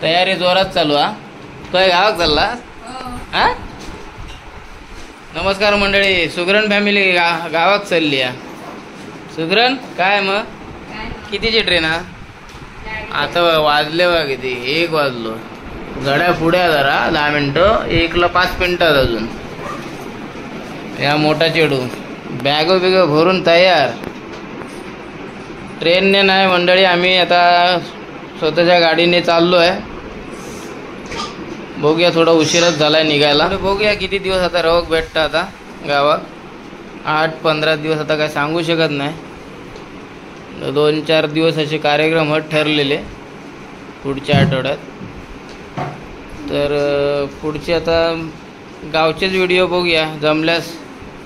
तयारी जोरात चालू हा. तो गावात चालला हा. नमस्कार मंडळी, सुगरण फॅमिली गावात चालली आहे. सुगरण काय मग कितीची ट्रेन हा? आता वाजले बघा किती, 1 वाजलो. गड्या पुढ्या जरा 10 मिनिटं, 1ला 5 मिनिटात अजून. या मोठा चेडू बॅग भरून तयार. ट्रेनने नाही मंडळी, आम्ही आता स्वतःच्या गाडीने चाललो आहे. बघूया, थोडा उशीरच झालाय निघायला. बघूया किती दिवस आता रवक भेटतं आता गावात. 8-15 दिवस आता काय सांगू शकत नाही. 2-4 दिवस असे कार्यक्रम ठरलेले पुढच्या आठवड्यात. तर पुढचे आता गावचेच व्हिडिओ बघूया, जमल्यास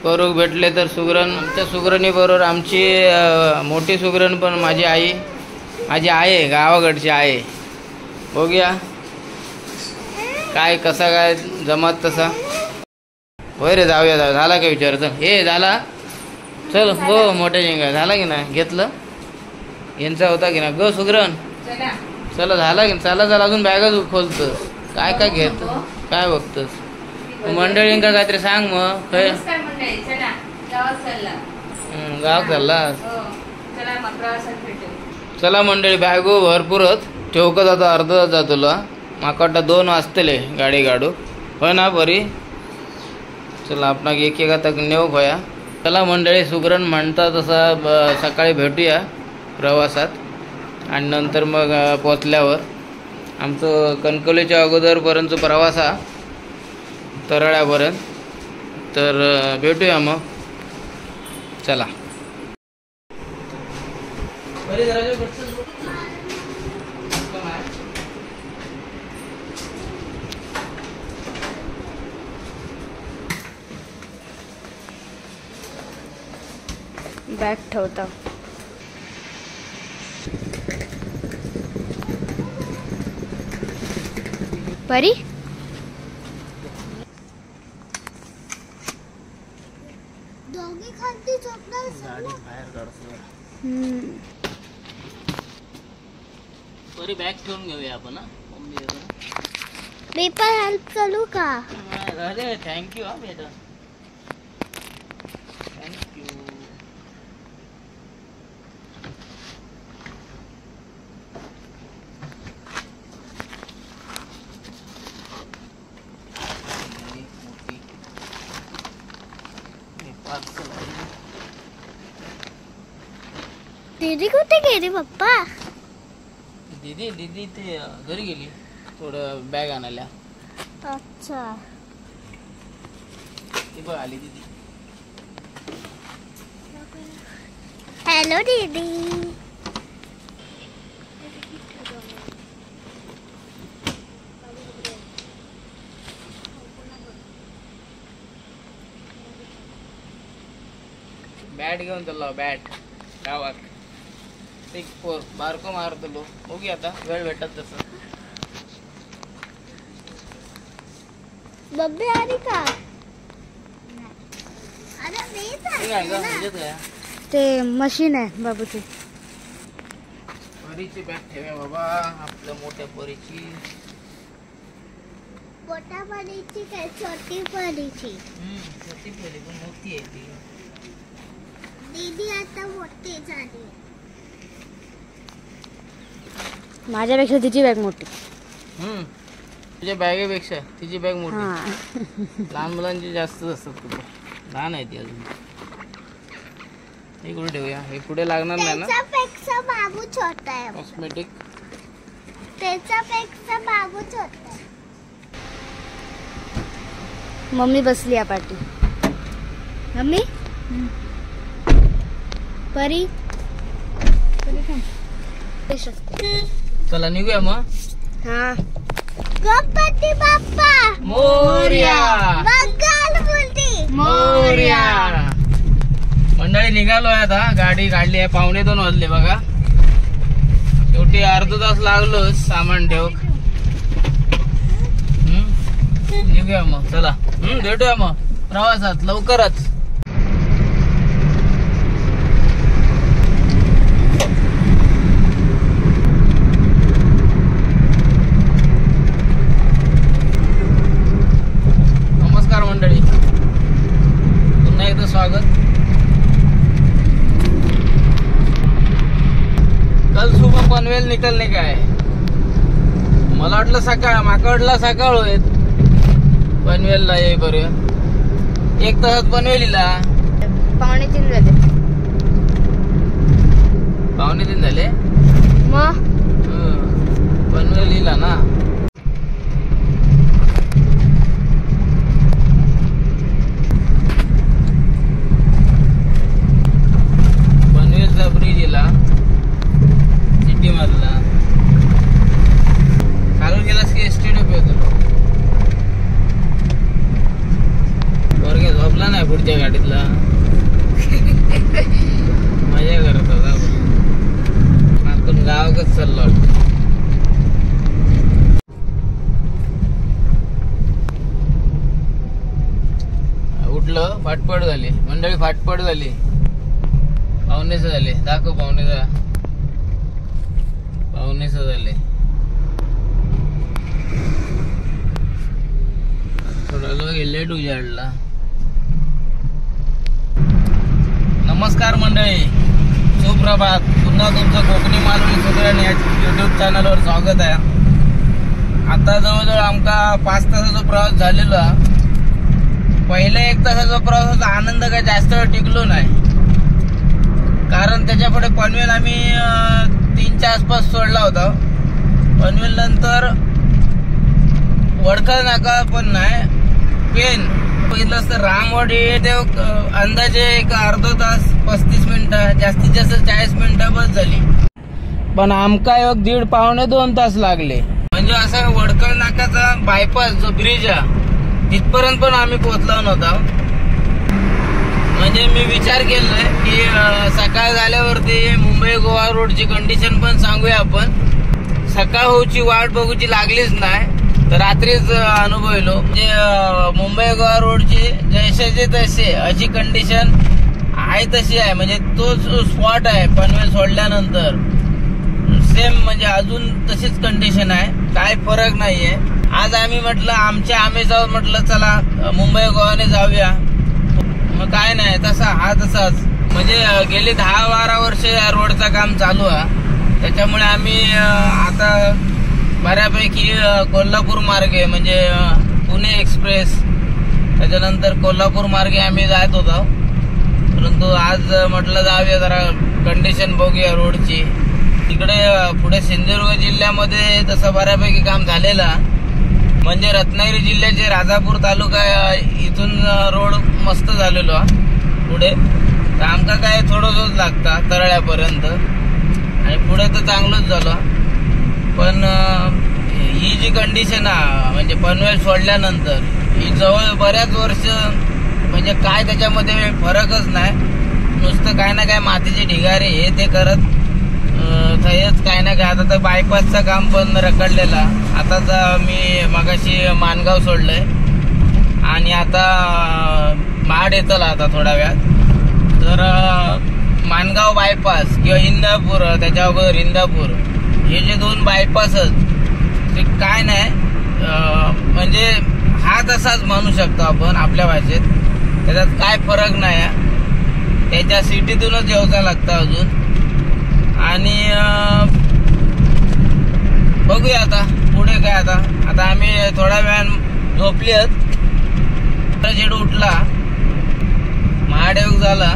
करू भेटले तर. आमच्या सुगरणी बरोबर आमची मोठी सुगरण पण माझी आहे गावाकडची आहे. बघूया काय कसा काय जमत तसा. होय रे, जाऊया. झाला काय विचार? चल हे झाला. चल हो, मोठ्या जिंगा झाला की नाही? घेतलं यांचा होता की ना ग सुगरण? चला झाला की चला. अजून बॅगच खोलतोस काय काय घेत काय बघतोस? मंडळींका काहीतरी सांग मग. गावात चालला. चला मंडळी, बॅगो भरपूरच ठेवक जातो. अर्धा जातो माका वाटतं 2 वाजतले गाडी काढू. होय ना बरी? चला आपण एक आता नेऊ खोया. चला मंडळी, सुगरण म्हणता तसा सकाळी भेटूया प्रवासात. आणि नंतर मग पोचल्यावर आमचं कणकवलीच्या अगोदरपर्यंत प्रवास हा तरळ्यापर्यंत. तर भेटूया मग. चला. बॅग ठेवता. परी दोघी खाली झोपणार. गाडी बाहेर काढतो. परी बॅग ठेवून घेऊया आपण. मी पण हेल्प करू का? अरे थँक्यू हा बेटा, थँक्यू. दीदी कुठे गेली पप्पा? दीदी ते घरी गेली थोडं बॅग आणायला. अच्छा. ती बघ आली दीदी. हॅलो दीदी. बॅट घेऊन चाललो. बॅट गावात 6-4 बारको मारतलो. बघूया आता वेळ भेटत तसं. बब्बे आली का? ते मशीन आहे बाबूची. परीची बॅग ठेवा बाबा, आपल्या मोठ्या परीची. मोठ्या परीची काय छोटी परीची? छोटी परी पण मोठी आहे ती. दीदी आता मोठी झाली. माझ्यापेक्षा तिची बॅग मोठी. तुझ्या बॅगेपेक्षा तिची बॅग मोठी. लहान मुलांची जास्त असतात. तुझं लहान आहे ती अजून. हे कुठे ठेवूया? हे पुढे लागणार नाही ना? त्याच्यापेक्षा बाबू छोटा आहे. कॉस्मेटिक. त्याच्यापेक्षा बाबू छोटा आहे. मम्मी बसली या पाठी. मम्मी परी चला निघूया मग. हा. गणपती बाप्पा मोरया. मंगल मूर्ती मोरया. मंडळी निघालोय आता. गाडी काढली आहे. 1:45 वाजले बघा. शेवटी अर्धा तास लागलो सामान ठेव. निघूया मग. चला भेटूया मग प्रवासात लवकरच. भेटल नाही काय. मला वाटलं सकाळ, माका वाटलं सकाळ होईल पनवेलला येईपर्यंत. 1 तासात पनवेलीला. 2:45 झाले. 2:45 झाले मग पनवेलीला ना. पनवेलचा ब्रिज इला सिटी मधला. खालून गेलास की एसटी डेपो येतो. वर्ग झोपला नाही पुढच्या गाडीतला. मजा करत होता आपण. गावाकच चाललो. उठलं, फाटपड झाली मंडळी. फाटपड झाली. 9:15 झाले. दाखव 9:15. 9:15 झाले. थोडा लोक लेट उजाडला. नमस्कार मंडळी, सुप्रभात. पुन्हा तुमचं कोकणी मालवणी सगळ्यांनी युट्यूब चॅनलवर स्वागत आहे. आता जवळजवळ आमका 5 तासाचा प्रवास झालेला. पहिल्या 1 तासाचा प्रवासाचा आनंद काय जास्त वेळ टिकलो नाही, कारण त्याच्या पुढे पनवेल आम्ही 3च्या आसपास सोडला होता. पनवेल नंतर वडखळ नाका पण नाही, पेन बघितलं तर रामवाडी ते अंदाजे एक अर्धा तास 35 मिनिटं, जास्तीत जास्त 40 मिनिटं बस झाली. पण आमका 1.5-2 तास लागले. म्हणजे असं वडखळ नाकाचा बायपास जो ब्रिज आहे तिथपर्यंत पण आम्ही पोहोचलो नव्हता. म्हणजे मी विचार केलाय की सकाळ झाल्यावरती मुंबई गोवा रोडची कंडिशन पण सांगूया आपण. सकाळ होऊची वाट बघूची लागलीच नाही तर रात्रीच अनुभवलो. म्हणजे मुंबई गोवा रोडची जैसे तसे अशी कंडिशन आहे तशी आहे. म्हणजे तोच स्पॉट आहे पनवेल सोडल्यानंतर सेम. म्हणजे अजून तशीच कंडिशन आहे, काय फरक नाहीये. आज आम्ही म्हटलं आम्ही जाऊ, म्हटलं चला मुंबई गोवाने जाऊया. मग काय नाही, तसा हा तसाच. म्हणजे गेली 10-12 वर्ष या रोडचं काम चालू आहे. त्याच्यामुळे आम्ही आता बऱ्यापैकी कोल्हापूर मार्गे म्हणजे पुणे एक्सप्रेस, त्याच्यानंतर कोल्हापूर मार्गे आम्ही जात होतो. परंतु आज म्हटलं जाऊया जरा कंडिशन बघूया रोडची. तिकडे पुढे सिंधुदुर्ग जिल्ह्यामध्ये तसं बऱ्यापैकी काम झालेलं. म्हणजे रत्नागिरी जिल्ह्याचे राजापूर तालुका इथून रोड मस्त झालेलो पुढे. तर आमका काय थोडंसंच लागता तरळ्यापर्यंत आणि पुढे तर चांगलंच झालं. पण ही जी कंडिशन आहे म्हणजे पनवेल सोडल्यानंतर ही जवळ बऱ्याच वर्ष म्हणजे काय त्याच्यामध्ये फरकच नाही. नुसतं काय ना काय मातीचे ढिगारे हे ते करत थयच काय ना काय. आता तर बायपासचं काम पण रखडलेला. आता तर मी मगाशी माणगाव सोडलंय आणि आता महाड येतला आता थोड्या वेळात. तर माणगाव बायपास किंवा इंदापूर, त्याच्या अगोदर इंदापूर, हे जे 2 बायपासच ते काय नाही. म्हणजे हा तसाच म्हणू शकतो आपण आपल्या भाषेत. त्याच्यात काय फरक नाही. त्याच्या सिटीतूनच येऊचा लागतं अजून. आणि बघूया आता पुढे काय. आता आम्ही थोड्या वेळानं झोपली आहेत. उठला, महादेव झाला.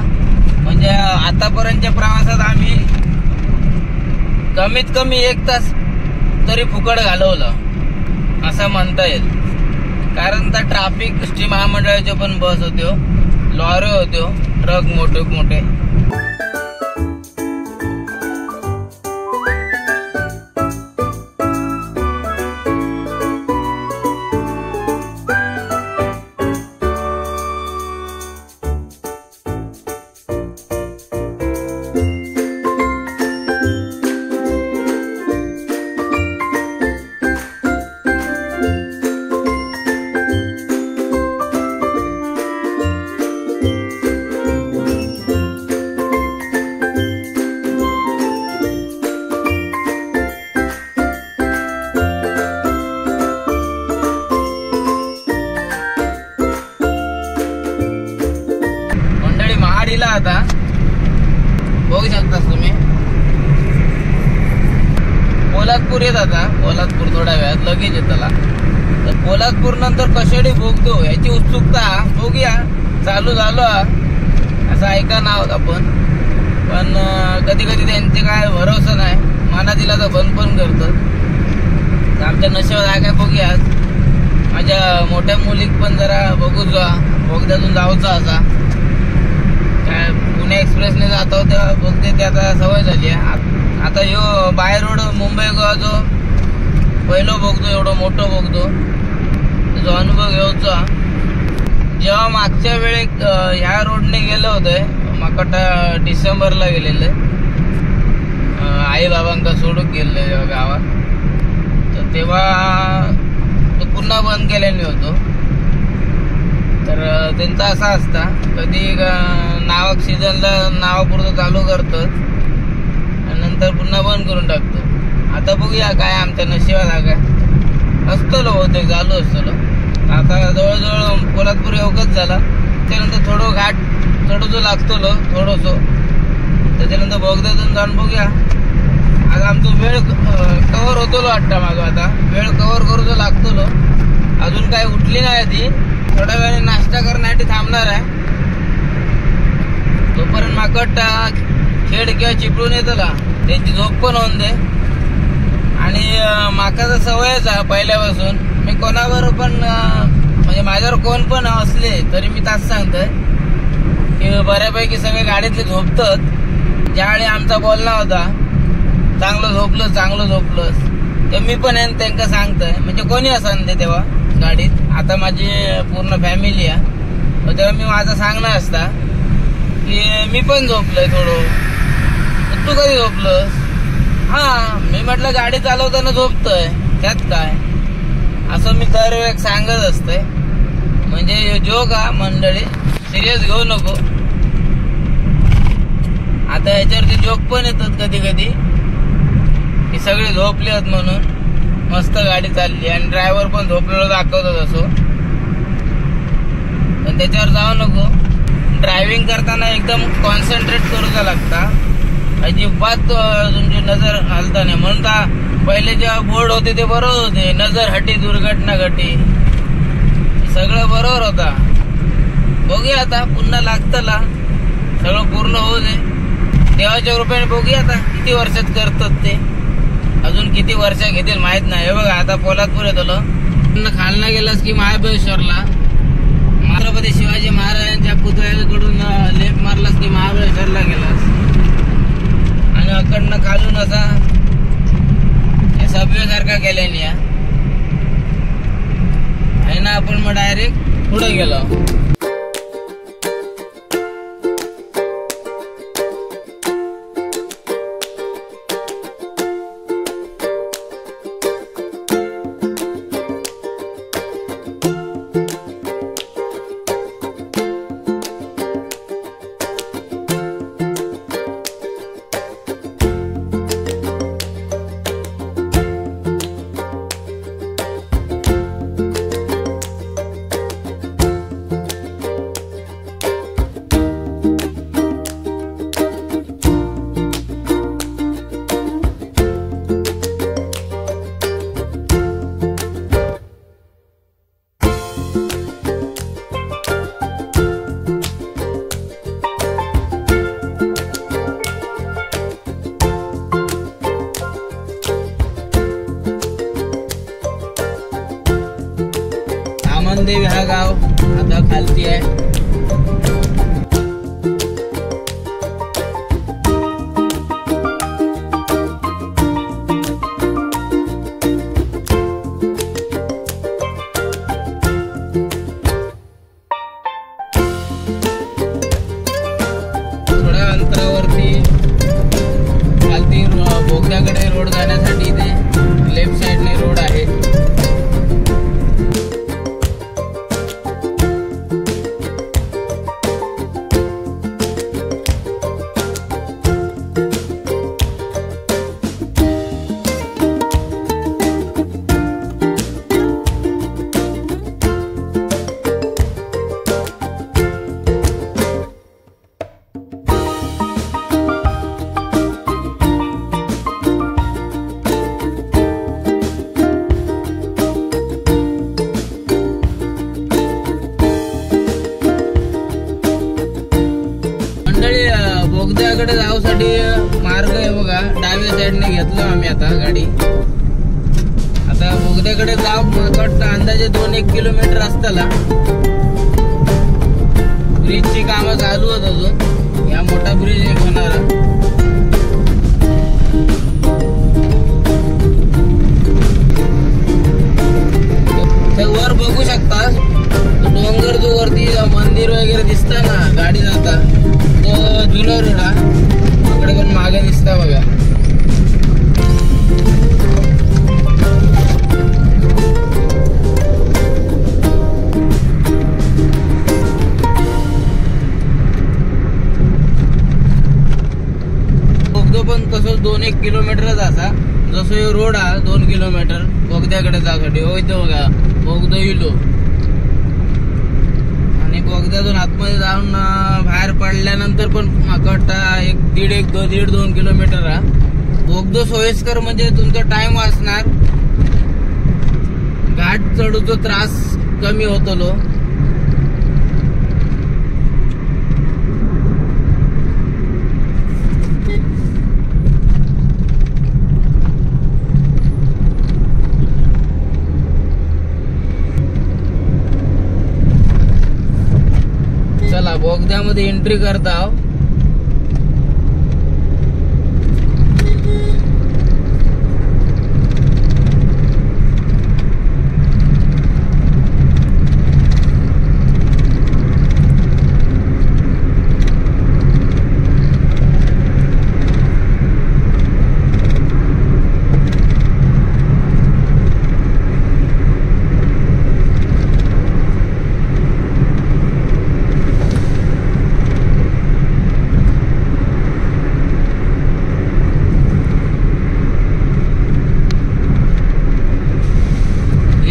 म्हणजे आतापर्यंतच्या प्रवासात आम्ही कमीत कमी 1 तास तरी फुकट घालवलं असं म्हणता येईल. कारण त्या ट्रॅफिक एसटी महामंडळाचे पण बस होत्यो, लॉरी होत्यो, ट्रक मोठे. पोलादपूर येत आता, पोलादपूर थोड्या वेळात लगेच येत त्याला. तर पोलादपूर नंतर कशाडी भोगतो याची उत्सुकता बघूया. चालू झालो असं ऐका नाव आपण, पण कधी कधी त्यांचे काय भरोसा नाही, मना दिला तर बंद पण करतात. आमच्या नशिबात आहे काय बघूया. माझ्या मोठ्या मुलीक पण जरा बघू बोगद्यातून जाऊचा असा काय, पुणे एक्सप्रेसने जातो तेव्हा बघते ते आता सवय झाली आहे. आता ह्यो बाय रोड मुंबई गोवा जो पहिलो बघतो, एवढं मोठं बघतो, जो अनुभव घ्यायचा. जेव्हा मागच्या वेळेक ह्या रोडने गेलं होतं, माकटा डिसेंबरला गेलेलं, आई बाबांका सोडून गेलेलं जेव्हा गावात, तर तेव्हा तो पुन्हा बंद केल्याने होतो. तर त्यांचा असा असता, कधी नावाक सीझनला नावापुरतं चालू करतात आणि नंतर पुन्हा बंद करून टाकतो. आता बघूया काय आमच्या नशिबात हा काय असतो बहुतेक चालू असतो. आता जवळजवळ पोलादपूर एवढंच झाला, त्यानंतर थोडं घाट चढू लागतो थोडंसं, त्याच्यानंतर बोगद्यातून जाऊन बघूया. आज आमचं वेळ कव्हर होतो वाटतं माझं, आता वेळ कव्हर करू लागतो. अजून काय उठली नाही ती, थोड्या वेळाने नाश्ता करण्यासाठी थांबणार आहे. तोपर्यंत माकट खेड किंवा चिपळून येतला, त्यांची झोप पण होऊन दे. आणि माकाचा सवयच आहे पहिल्यापासून, मी कोणावर पण म्हणजे माझ्यावर कोण पण असले तरी मी तास सांगतोय की बऱ्यापैकी सगळे गाडीतले झोपतात. ज्यावेळी आमचा बोलणं होता चांगलं झोपलंस ते मी पण त्यांना सांगतोय, म्हणजे कोणी असं ते तेव्हा गाडीत. आता माझी पूर्ण फॅमिली आहे, तेव्हा मी माझं सांगणं असता की मी पण झोपलोय थोडं, तू कधी झोपलंस? हा, मी म्हटलं गाडी चालवताना झोपतोय, त्यात काय, असं मी दरवेळेस सांगत असते. म्हणजे जोक हा मंडळी, सिरियस घेऊ नको. आता याच्यावरती जोक पण येतात कधी कधी की सगळे झोपले आहेत म्हणून, मस्त गाडी चालली आणि ड्रायव्हर पण झोपलेलं दाखवतात असो, पण त्याच्यावर जाऊ नको. ड्रायव्हिंग करताना एकदम कॉन्सन्ट्रेट करूचा लागता, अजिबात तुमची नजर हलता नाही. म्हणून पहिले जेव्हा बोर्ड होते ते बरोबर होते, नजर हटी दुर्घटना घटी, सगळं बरोबर होता. बघूया आता पुन्हा लागतला, सगळं पूर्ण होऊ दे. देवाच्या रुपयाने बघूया आता किती वर्षात करतात ते, अजून किती वर्ष घेतील माहित नाही. हे बघा आता पोलादपूर येतो, खालना गेलास की महाबळेश्वरला, छत्रपती शिवाजी महाराजांच्या पुतळ्याकडून लेफ्ट मारलास की महाबळेश्वरला गेलास, आणि अकडनं खालून असा सबवे सारखा केल्याने आहे ना, आपण मग डायरेक्ट पुढे गेलो. देवी हा गाव आता खालती आहे. थोड्या अंतरावरती खालती बोगद्याकडे रोड जाण्यासाठी इथे लेफ्ट साइडने रोड आहे. घेतलो आम्ही आता गाडी. आता बोगद्याकडे जाऊ वाटतं अंदाजे 2-1 किलोमीटर असताना. ब्रिजची कामं चालू होत अजून. या मोठा ब्रिज एक होणार. तर वर बघू शकता डोंगर जो वरती मंदिर वगैरे दिसत ना गाडी जाता तो जुना रोड हा. इकडे पण मागे दिसता बघा. बोगदो पण तसंच 2-1 किलोमीटरच असा. जसं हे रोड हा 2 किलोमीटर बोगद्याकडे जासाठी. हो इथं बघा बोगदो इलो. आणि बोगद्यातून आतमध्ये जाऊन बाहेर पडल्यानंतर पण मागवटा 1-1.5-2 किलोमीटर हा. बोगदो सोयीस्कर म्हणजे तुमचा टाइम वाचणार. घाट चढूचा त्रास कमी होतो. चला बोगद्यामध्ये एंट्री करता.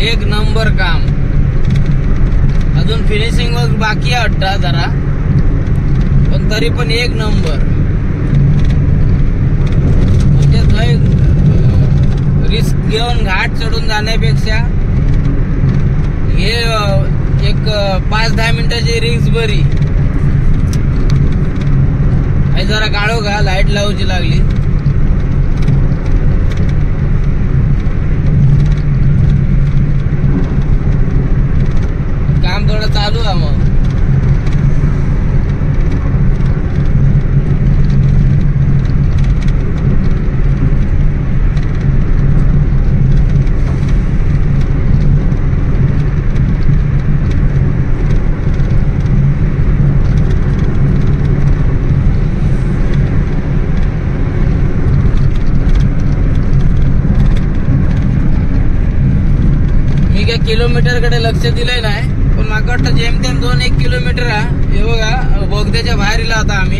एक नंबर काम. अजून फिनिशिंग वर्क बाकी आहे वाटतं जरा, पण तरी पण एक नंबर. म्हणजे रिस्क घेऊन घाट चढून जाण्यापेक्षा हे एक 5-10 मिनिटाची रिस्क बरी. जरा काढू का लाईट लावूची लागली. काम थोडं चालू आहे मग. मी काय किलोमीटर कडे लक्ष दिलंय नाही, पण माका वाटतं जेमतेम 2-1 किलोमीटर हा. हे बघा बोगद्याच्या बाहेर आता आम्ही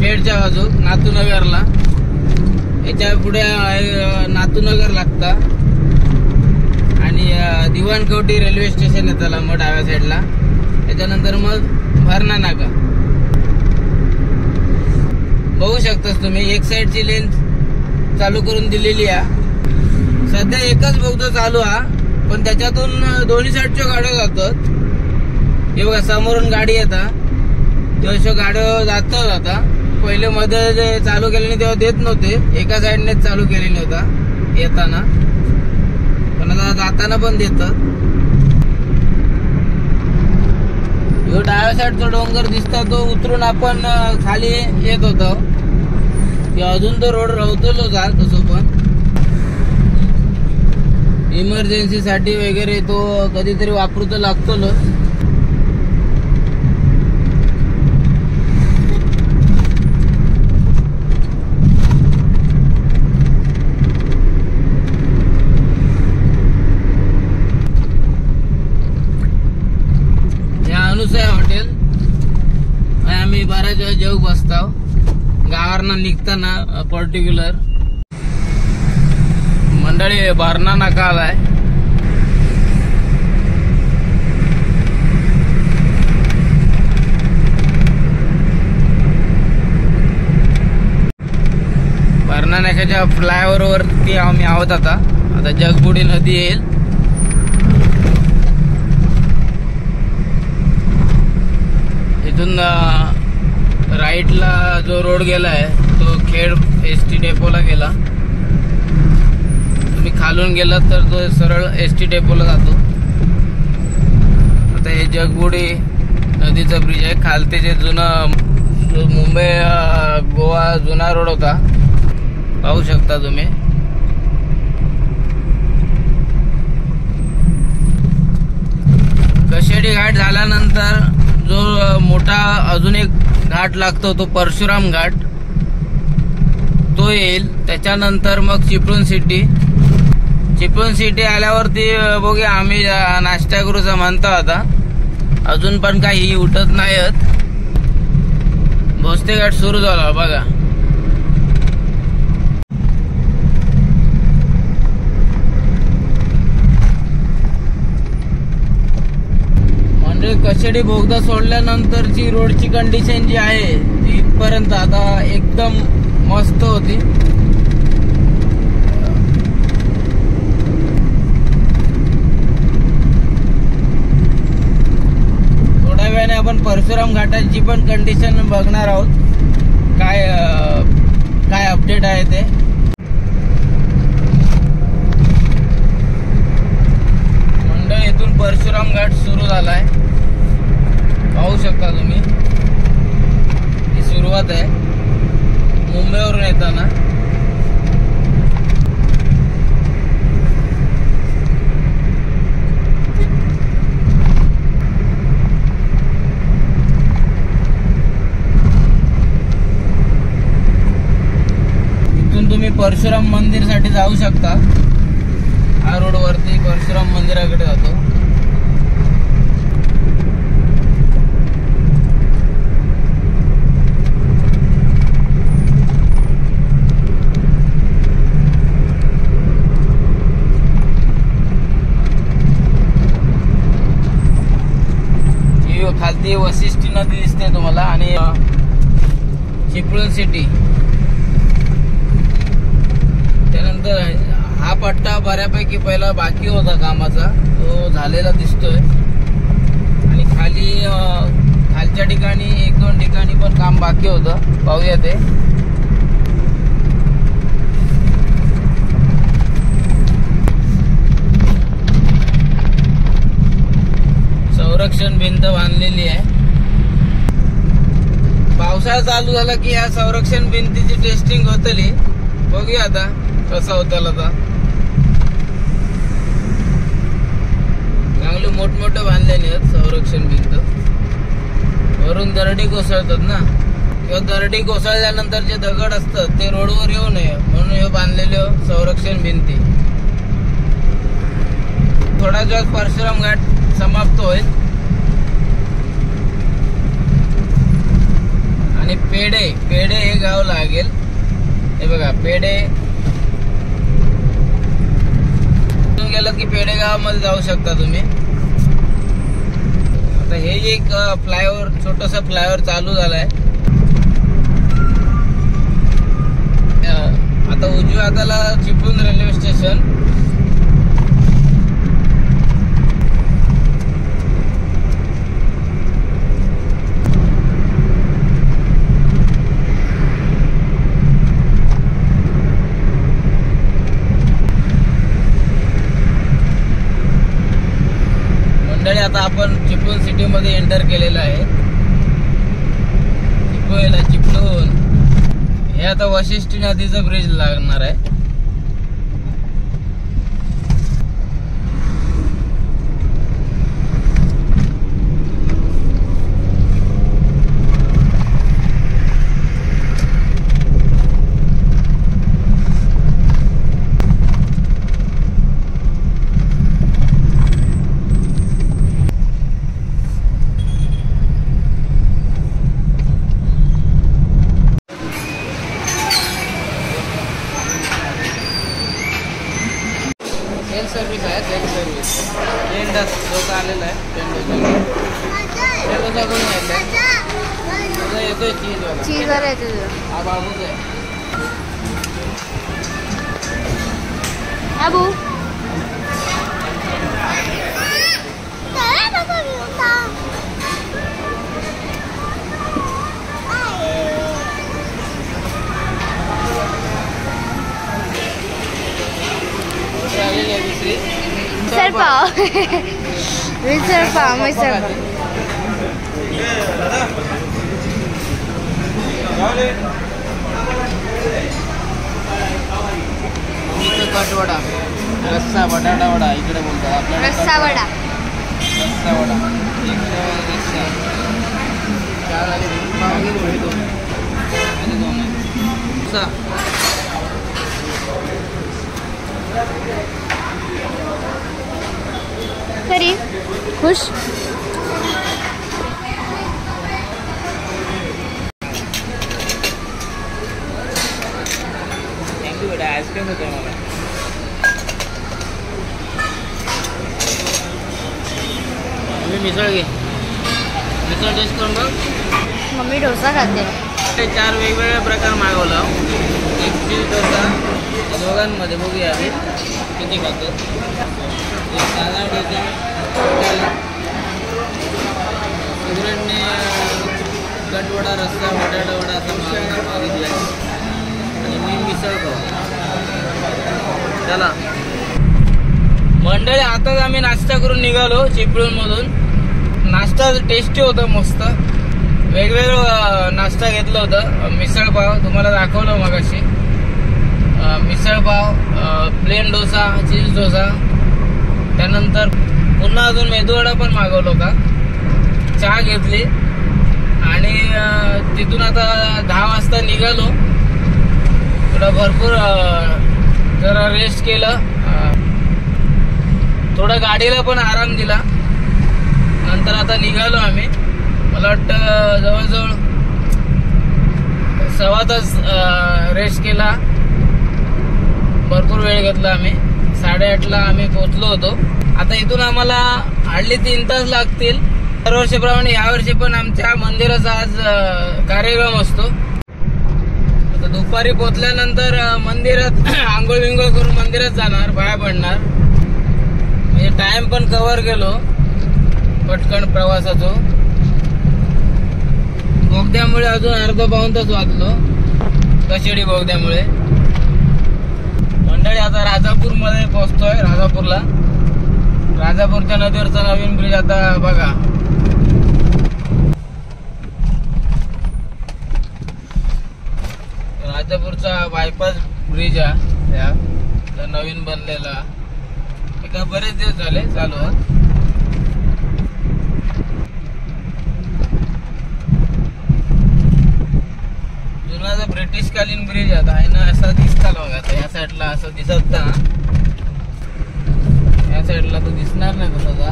खेडच्या बाजू नातूनगरला. याच्या पुढे नातूनगर लागता आणि दिवाणकवटी रेल्वे स्टेशन आहे त्याला मग डाव्या साईडला. त्याच्यानंतर मग भरणा नाका. बघू शकतास तुम्ही एक साईडची लेन चालू करून दिलेली आहे. सध्या एकच बोगदा चालू हा, पण त्याच्यातून दोन्ही साईडच्या गाड्या जातात. हे बघा समोरून गाडी येतात तेव्हा गाड्या जातात. आता पहिले मध्ये जे चालू केले तेव्हा देत नव्हते, एका साईडनेच चालू केलेली होता येताना, पण आता जाताना पण देतात. जो डाव्या साईडचा डोंगर दिसता तो उतरून आपण खाली येत होतो. अजून तो रोड राहतो जा तसं, पण इमर्जन्सी साठी वगैरे तो कधीतरी वापरू तर लागतो. अनुसया हॉटेल आम्ही बऱ्याच वेळा जेवू बसतो गावावरना निघताना. पर्टिक्युलर मंडळी भरणा नाका आलाय. भरणा नाक्याच्या फ्लायओव्हर वरती आम्ही आहोत. आता जगबुडी नदी येईल. इथून राईटला जो रोड गेलाय तो खेड एसटी डेपोला गेला. खालून गेला तर तो सरळ ST डेपोला जातो. आता हे जगबुडी नदीचा ब्रिज आहे. खालते जे जुनं मुंबई गोवा जुना रोड होता, पाहू शकता तुम्ही. कशेडी घाट झाल्यानंतर जो मोठा अजून एक घाट लागतो तो परशुराम घाट, तो येईल. त्याच्यानंतर मग चिपळूण सिटी आल्यावरती बघूया आम्ही नाश्ता करूचा म्हणतो. आता अजून पण काही उठत नाहीत. भोसले घाट सुरू झाला बघा. म्हणजे कशेडी बोगदा सोडल्यानंतरची रोडची कंडिशन जी आहे ती इथपर्यंत आता एकदम मस्त होती. थोड्या वेळाने आपण परशुराम घाटाची पण कंडिशन बघणार आहोत, काय अपडेट आहे ते. मंडळ इथून परशुराम घाट सुरू झालाय, पाहू शकता तुम्ही. ही सुरुवात आहे मुंबईवरून येताना. इथून तुम्ही परशुराम मंदिर साठी जाऊ शकता. हा रोड वरती परशुराम मंदिराकडे जातो. खालती वशिष्ठी नदी दिसते तुम्हाला आणि चिपळूण सिटी. त्यानंतर हा पट्टा बऱ्यापैकी पहिला बाकी होता कामाचा, तो झालेला दिसतोय. आणि खालच्या ठिकाणी 1-2 ठिकाणी पण काम बाकी होतं, पाहूया ते. संरक्षण भिंत बांधलेली आहे. पावसाळा चालू झाला की या संरक्षण भिंतीची टेस्टिंग होतली. बघूया आता कसं होतं. आता चांगले मोठमोठे बांधलेले आहेत संरक्षण भिंत. वरून दरडी कोसळतात ना, किंवा दरडी कोसळल्यानंतर जे दगड असतात ते रोडवर येऊ नये म्हणून हे बांधलेले संरक्षण भिंती. थोड्या वेळात परशुराम घाट समाप्त होईल. आणि पेढे हे गाव लागेल. हे बघा पेढे गेलं की पेढे गावामध्ये जाऊ शकता तुम्ही. आता हे एक फ्लायओव्हर, छोटस फ्लायओव्हर चालू झालाय. आता उजव्या हाताला चिपळूण रेल्वे स्टेशन. आता आपण चिपळूण सिटी मध्ये एंटर केलेलं आहे. चिपळूण हे आता वशिष्ठी नदीचं ब्रिज लागणार आहे. सर्विस आहे, सेल्फ सर्विस. टेंडस लोक आलेला आहे. टेंडोचा कोण आहे? येतोय चीजवाला येतो. हा बाबूच आहे. बाबू आहे दुसरी मिसळ पाव. मिसळ पाव. कटवडा, रस्सा बटाटा वडा इकडे बोलतात आपल्याला. रस्सा वडा. रस्सा वडा इकडे रस्सा. चार आले रस्सा. खरी खुश. थँक्यू बेटा. आईस्क्रीम होते मला. मी मिसळ घे. मिसळ टेस्ट करून बघ. मम्मी डोसा खाते. ते 4 वेगवेगळे प्रकार मागवलं. एक चीज डोसा दोघांमध्ये बघूया आम्ही किती खातो. एक साधा डोसा सुगरणने कटवडा रस्सा बटाटा वडा असं मागितलं आणि मी मिसळ खाऊ. चला मंडळी, आताच आम्ही नाश्ता करून निघालो चिपळूणमधून. नाश्ता टेस्टी होता मस्त. वेगवेगळं नाश्ता घेतलं होतं. मिसळ पाव तुम्हाला दाखवलं मगाशी. मिसळ पाव, प्लेन डोसा, चीज डोसा, त्यानंतर पुन्हा अजून मेदूवडा पण मागवला होता. चहा घेतली आणि तिथून आता 10 वाजता निघालो. थोडं भरपूर जरा रेस्ट केलं. थोडा गाडीला पण आराम दिला. नंतर आता निघालो आम्ही. मला वाटतं जवळजवळ 1.25 तास रेस्ट केला. भरपूर वेळ घेतला आम्ही. 8:30ला आम्ही पोहोचलो होतो. आता इथून आम्हाला हार्डली 3 तास लागतील. दरवर्षीप्रमाणे यावर्षी पण आमच्या मंदिराचा आज कार्यक्रम असतो. आता दुपारी पोहोचल्यानंतर मंदिरात आंघोळ विंघोळ करून मंदिरात जाणार, पाया पडणार. म्हणजे टाइम पण कव्हर केलो पटकन प्रवासाचो. बोगद्यामुळे अजून अर्धा पाऊण तास वाचलो कशेडी बोगद्यामुळे. मंडळी आता राजापूर मध्ये पोहोचतोय. राजापूरच्या नदीवरचा नवीन ब्रिज आता बघा. राजापूरचा बायपास ब्रिज आहे नवीन बनलेला. एका बरेच दिवस झाले चालू. जुना ब्रिटिश कालीन ब्रिज आता आहे ना, असा दिसता बघा. या साईडला असं दिसत ना, या साईडला तो दिसणार नाही तसा.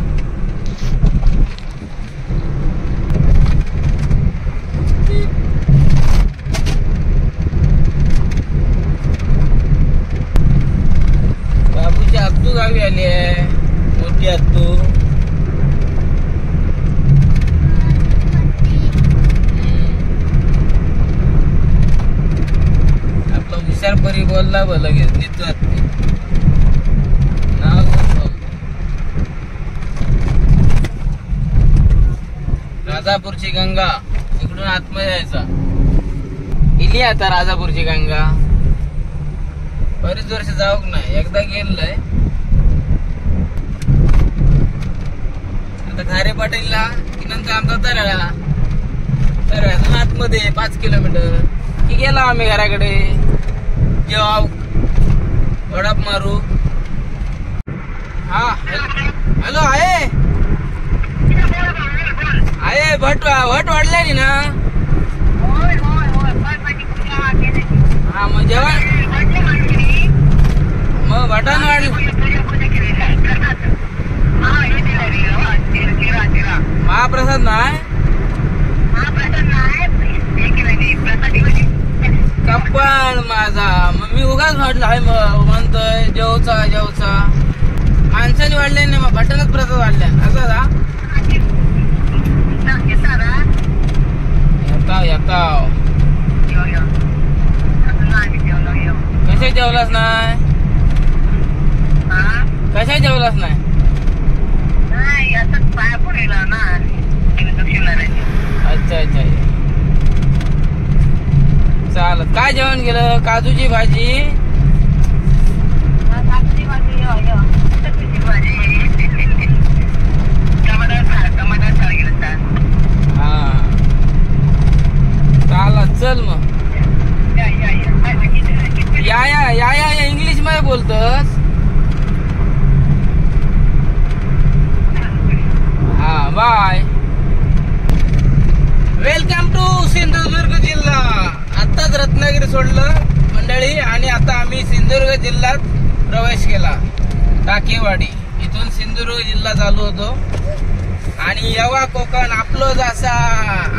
बाबूची आत्तू गावी आली आहे, मोठी आत्तू. आपला हुशार परी बोलला बोला घेतली तू आत्ती नाव. राजापूरची गंगा इकडून आतमध्ये जायचा. इली आता राजापूरची गंगा. बरीच वर्ष जाऊक नाही, एकदा गेलंय. आता खारे पाटीलला की नंतर आमचा तरळ्यातून आतमध्ये 5 किलोमीटर की गेला आम्ही घराकडे. जेव्हा वडाप मारू. हा हॅलो आहे भट वाढले ना. हा मग जेवण मग भटान वाढलं. महाप्रसाद नाही कप्पण माझा. मग मी उगाच वाढला आहे म्हणतोय जेवचा. माणसाने वाढले नाही मग भटानच प्रसाद वाढल्या असं. येताव कशा जेवलास नाही. कशा जेवलास नाही. अच्छा चालत. काय जेवण केलं. काजूची भाजी. सिंधुदुर्ग जिल्ह्यात प्रवेश केला. टाकेवाडी इथून सिंधुदुर्ग जिल्हा चालू होतो आणि येवा कोकण आपलोच असा.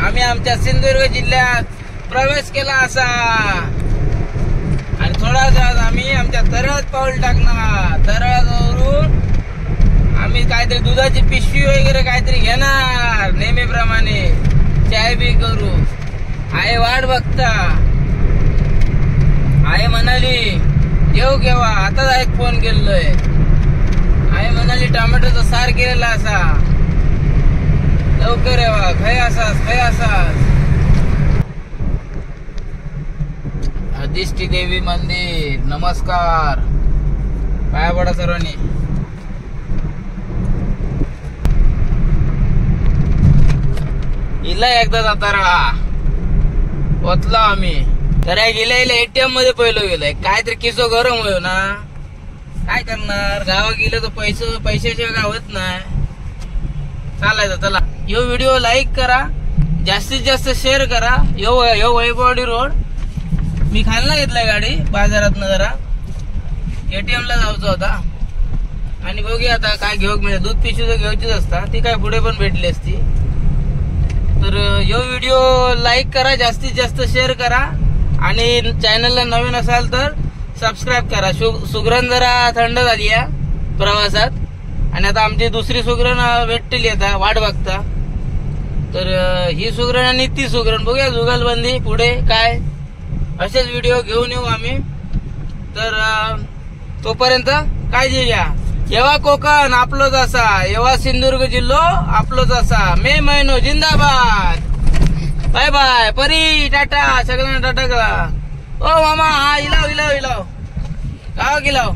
आम्ही आमच्या सिंधुदुर्ग जिल्ह्यात प्रवेश केला असा आणि थोडाच आम्ही आमच्या तळ्यात पाऊल टाकणार. तळ्यावरून आम्ही काहीतरी दुधाची पिशवी वगैरे काहीतरी घेणार नेहमीप्रमाणे. चाय बी करू. आई वाट बघता. आई म्हणाली येऊ केव्हा. आताच एक फोन केलोय. आई म्हणाली टोमॅटोचा सार केलेला असा. लवकर येवा. खय असाच खय असाच. अधिष्ठी देवी मंदिर. नमस्कार. पाया पडा सर्वांनी. इला एकदा जातारा पोचला आम्ही. तर गेल्या एटीएम मध्ये पहिलो गेलोय. काहीतरी किसो गरम होयो ना. काय करणार. गावा गेलं तर पैशाशिवाय काय होत नाही. चालायचं. चला यो व्हिडिओ लाईक करा. जास्तीत जास्त शेअर करा. यो वैभववाडी रोड. मी खालना घेतलाय गाडी बाजारात जरा. एटीएम ला जायचं होता आणि बघूया आता काय घेऊ मिळेल. दूध पिशवी तर घ्यायचीच असता. ती काय पुढे पण भेटली असती. तर यो व्हिडिओ लाईक करा. जास्तीत जास्त शेअर करा आणि चॅनलला नवीन असाल तर सबस्क्राईब करा. सुगरण जरा थंड झाली या प्रवासात आणि आता आमची दुसरी सुगरण भेटली आता वाट बघता. तर ही सुगरण आणि ती सुगरण बघूया जुगलबंदी पुढे काय. असेच व्हिडिओ घेऊन येऊ आम्ही. तर तोपर्यंत काळजी घ्या. येवा कोकण आपलोच असा. येवा सिंधुदुर्ग जिल्हो आपलोच असा. मे महिनो जिंदाबाद. Bye bye. परी टाटा. सगळ्यांना टाटा करा. ओ मामा हा इलाव गाव गेलाव.